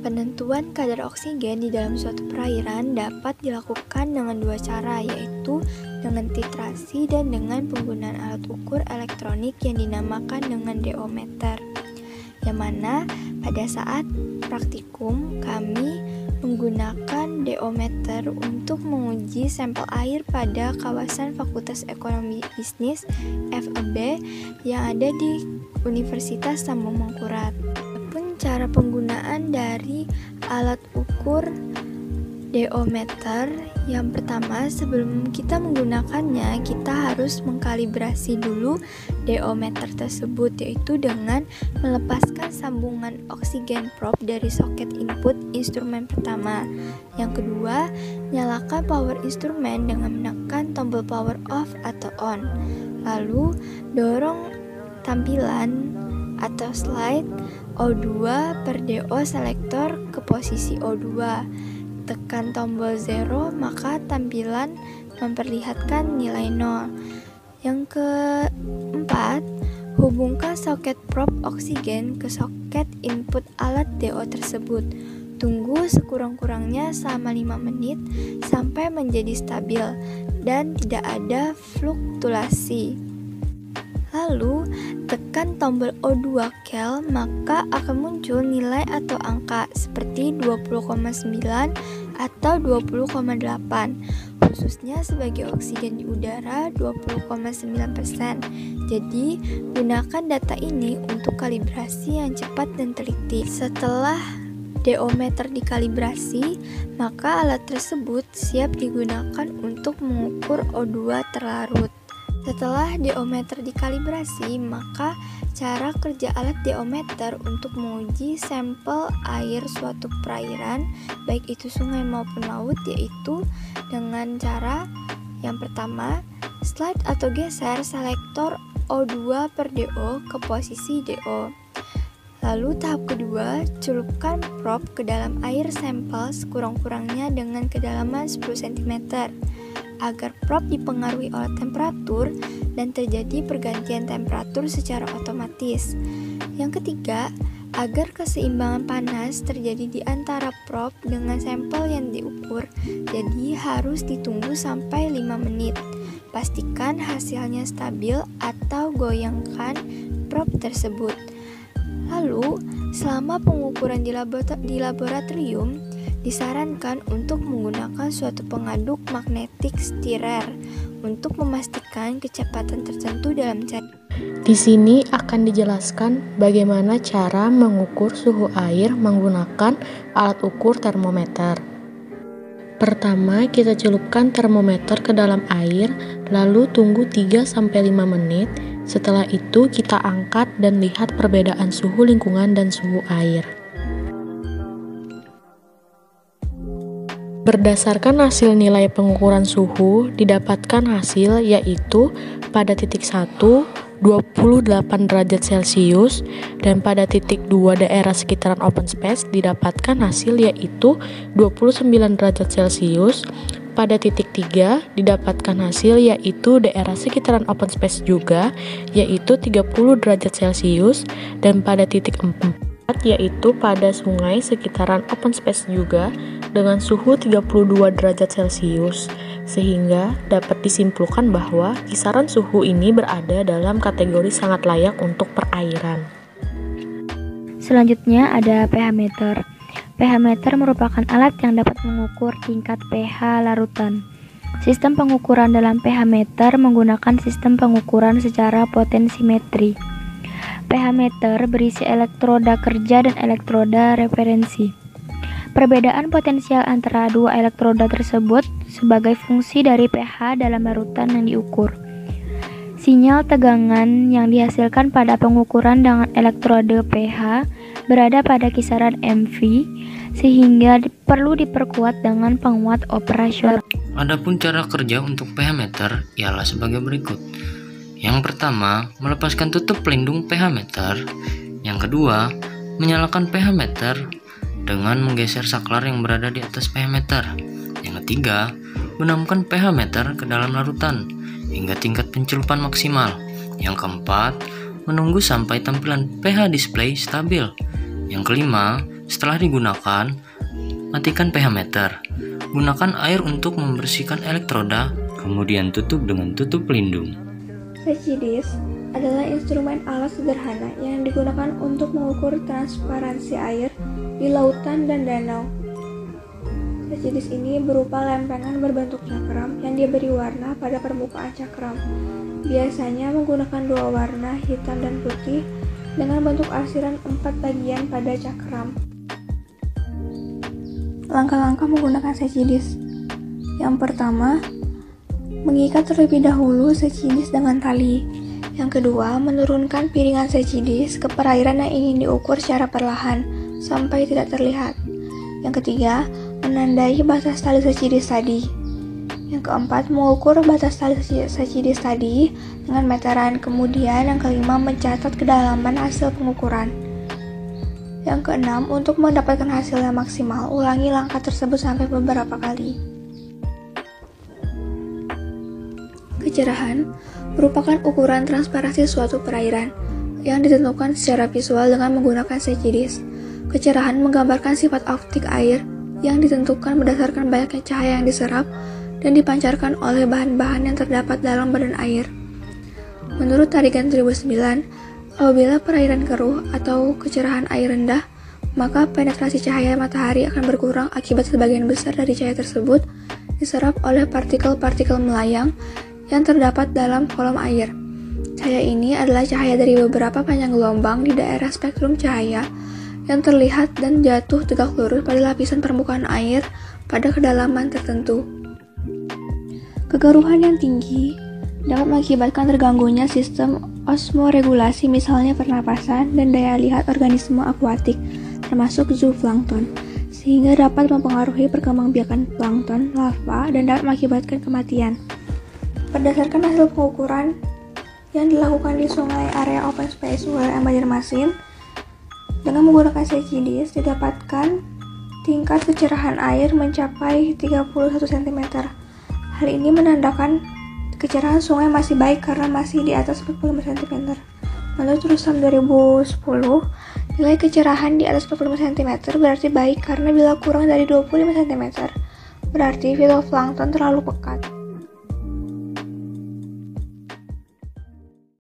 Penentuan kadar oksigen di dalam suatu perairan dapat dilakukan dengan dua cara, yaitu dengan titrasi dan dengan penggunaan alat ukur elektronik yang dinamakan dengan deometer. Yang mana pada saat praktikum kami menggunakan deometer untuk menguji sampel air pada kawasan Fakultas Ekonomi Bisnis FEB yang ada di Universitas Sambung Mangkurat. Cara penggunaan dari alat ukur deometer, yang pertama sebelum kita menggunakannya kita harus mengkalibrasi dulu deometer tersebut, yaitu dengan melepaskan sambungan oksigen probe dari soket input instrumen pertama. Yang kedua, nyalakan power instrumen dengan menekan tombol power off atau on. Lalu dorong tampilan atau slide O2 per DO selektor ke posisi O2. Tekan tombol 0, maka tampilan memperlihatkan nilai 0. Yang keempat, hubungkan soket probe oksigen ke soket input alat DO tersebut. Tunggu sekurang-kurangnya selama 5 menit sampai menjadi stabil dan tidak ada fluktuasi. Lalu, tekan tombol O2 kel, maka akan muncul nilai atau angka seperti 20,9 atau 20,8, khususnya sebagai oksigen di udara 20,9%. Jadi, gunakan data ini untuk kalibrasi yang cepat dan teliti. Setelah deometer dikalibrasi, maka alat tersebut siap digunakan untuk mengukur O2 terlarut. Setelah deometer dikalibrasi, maka cara kerja alat deometer untuk menguji sampel air suatu perairan, baik itu sungai maupun laut, yaitu dengan cara yang pertama, slide atau geser selektor O2 per DO ke posisi DO. Lalu tahap kedua, celupkan probe ke dalam air sampel sekurang-kurangnya dengan kedalaman 10 cm. Agar probe dipengaruhi oleh temperatur dan terjadi pergantian temperatur secara otomatis. Yang ketiga, agar keseimbangan panas terjadi di antara probe dengan sampel yang diukur, jadi harus ditunggu sampai 5 menit. Pastikan hasilnya stabil atau goyangkan probe tersebut. Lalu, selama pengukuran di laboratorium, disarankan untuk menggunakan suatu pengaduk magnetik stirrer untuk memastikan kecepatan tertentu dalam cairan. Di sini akan dijelaskan bagaimana cara mengukur suhu air menggunakan alat ukur termometer. Pertama, kita celupkan termometer ke dalam air, lalu tunggu 3-5 menit. Setelah itu, kita angkat dan lihat perbedaan suhu lingkungan dan suhu air. Berdasarkan hasil nilai pengukuran suhu, didapatkan hasil yaitu pada titik 1, 28 derajat Celcius, dan pada titik 2 daerah sekitaran open space didapatkan hasil yaitu 29 derajat Celcius. Pada titik 3 didapatkan hasil yaitu daerah sekitaran open space juga, yaitu 30 derajat Celcius, dan pada titik 4 yaitu pada sungai sekitaran open space juga dengan suhu 32 derajat Celcius, sehingga dapat disimpulkan bahwa kisaran suhu ini berada dalam kategori sangat layak untuk perairan. Selanjutnya ada pH meter. pH meter merupakan alat yang dapat mengukur tingkat pH larutan. Sistem pengukuran dalam pH meter menggunakan sistem pengukuran secara potensimetri. pH meter berisi elektroda kerja dan elektroda referensi. Perbedaan potensial antara dua elektroda tersebut sebagai fungsi dari pH dalam larutan yang diukur. Sinyal tegangan yang dihasilkan pada pengukuran dengan elektrode pH berada pada kisaran mV, sehingga perlu diperkuat dengan penguat operasional. Adapun cara kerja untuk pH meter ialah sebagai berikut. Yang pertama, melepaskan tutup pelindung pH meter. Yang kedua, menyalakan pH meter dengan menggeser saklar yang berada di atas pH meter. Yang ketiga, menambahkan pH meter ke dalam larutan hingga tingkat pencelupan maksimal. Yang keempat, menunggu sampai tampilan pH display stabil. Yang kelima, setelah digunakan, matikan pH meter. Gunakan air untuk membersihkan elektroda, kemudian tutup dengan tutup pelindung. SeCiDis adalah instrumen alat sederhana yang digunakan untuk mengukur transparansi air di lautan dan danau. SeCiDis ini berupa lempengan berbentuk cakram yang diberi warna pada permukaan cakram. Biasanya menggunakan dua warna, hitam dan putih, dengan bentuk arsiran 4 bagian pada cakram. Langkah-langkah menggunakan SeCiDis. Yang pertama, mengikat terlebih dahulu SeCiDis dengan tali. Yang kedua, menurunkan piringan SeCiDis ke perairan yang ingin diukur secara perlahan sampai tidak terlihat. Yang ketiga, menandai batas tali SeCiDis tadi. Yang keempat, mengukur batas tali SeCiDis tadi dengan meteran. Kemudian yang kelima, mencatat kedalaman hasil pengukuran. Yang keenam, untuk mendapatkan hasil yang maksimal, ulangi langkah tersebut sampai beberapa kali. Kecerahan merupakan ukuran transparansi suatu perairan yang ditentukan secara visual dengan menggunakan SeCiDis. Kecerahan menggambarkan sifat optik air yang ditentukan berdasarkan banyaknya cahaya yang diserap dan dipancarkan oleh bahan-bahan yang terdapat dalam badan air. Menurut Tarigan 2009, apabila perairan keruh atau kecerahan air rendah, maka penetrasi cahaya matahari akan berkurang akibat sebagian besar dari cahaya tersebut diserap oleh partikel-partikel melayang yang terdapat dalam kolom air. Cahaya ini adalah cahaya dari beberapa panjang gelombang di daerah spektrum cahaya yang terlihat dan jatuh tegak lurus pada lapisan permukaan air pada kedalaman tertentu. Kekeruhan yang tinggi dapat mengakibatkan terganggunya sistem osmoregulasi, misalnya pernapasan dan daya lihat organisme akuatik, termasuk zooplankton, sehingga dapat mempengaruhi perkembangbiakan plankton, larva, dan dapat mengakibatkan kematian. Berdasarkan hasil pengukuran yang dilakukan di sungai area open space ULM Banjarmasin, dengan menggunakan SeCiDis didapatkan tingkat kecerahan air mencapai 31 cm. Hal ini menandakan kecerahan sungai masih baik karena masih di atas 45 cm. Menurut Rustam 2010, nilai kecerahan di atas 45 cm berarti baik karena bila kurang dari 25 cm, berarti fitoplankton terlalu pekat.